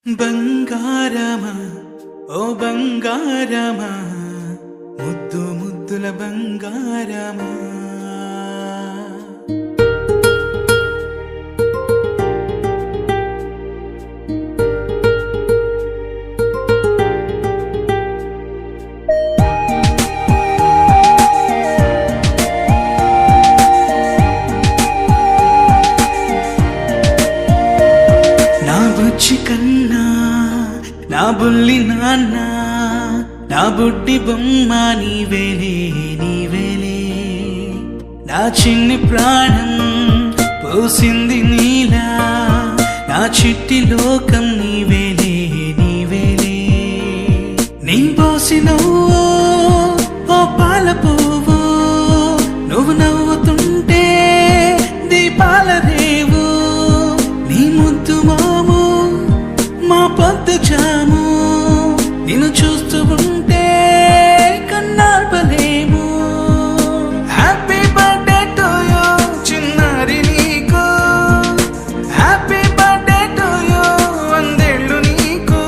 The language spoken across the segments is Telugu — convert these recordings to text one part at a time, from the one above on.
బంగారమా ఓ బంగారమా ముద్దు ముద్దుల బంగారమా నా బుజ్జి కన్నా నా బుల్లి నాన్న నా బుడ్డి బొమ్మ నీవేలే నీవేలే నా చిన్ని ప్రాణం పోసింది నీలా నా చిట్టి లోకం నీవేలే నీవేలే నీ పోసినవో ఓ పాల పువ్వు నువ్వు నవ్వుతుంటే దీపాల రేవు నీ ముద్దు మోము మా పొద్దు జాము నిన్ను చూస్తూ ఉంటే కన్నార్పలేము. హ్యాపీ బర్త్డే టు యూ చిన్నారి నీకు, హ్యాపీ బర్త్డే టు యూ వందేళ్ళు నీకు,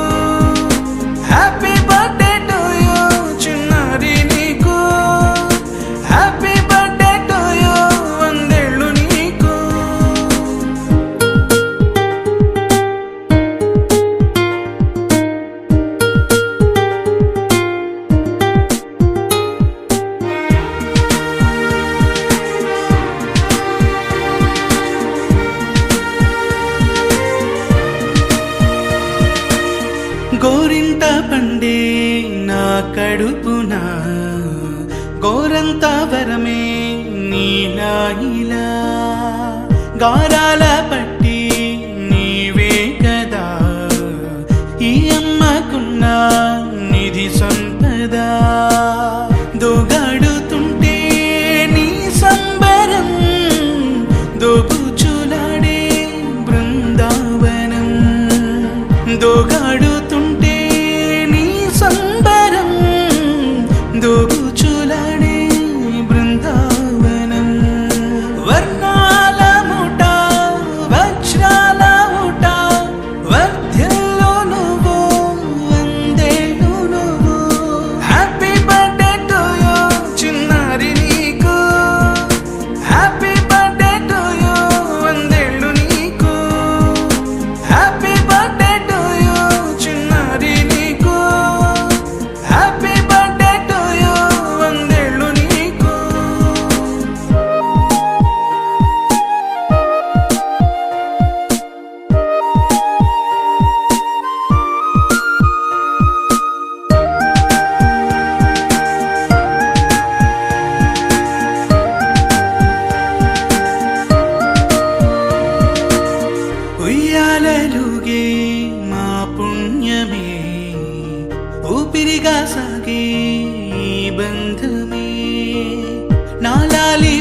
హ్యాపీ బర్త్డే టు యూ చిన్నారి నీకు, హ్యాపీ బర్త్డే టు యూ వందేళ్ళు నీకు. గోరింట పండే నా కడుపున గోరంత వరమే నీలా ఇలా గారాల పట్టి నీవే కదా ఈ అమ్మకున్న నిధి సంపద దోగాడుతుంటే నీ సంబరం దోగుచులాడే బృందావనం దోగాడుతుంటే నీ సంబరం దోగుచులాడే బృందావనం వర్ణాల ముఠ వజ్రాల ముఠ వర్ధ్యంలో నువ్వు వందేళ్ళు నువ్వు. హ్యాపీ బర్త్డే టు యూ చిన్నారి నీకు, హ్యాపీ బర్త్డే టు యూ వందేళ్ళు నీకు, హ్యాపీ బర్త్డే టు యూ చిన్నారి నీకు, హ్యాపీ బర్త్డే టు యూ వందేళ్ళు నీకు. ఉయ్యాలలుగే మా పుణ్యమే ఊపిరిగా సాగే ఈ బంధమే నాలాలి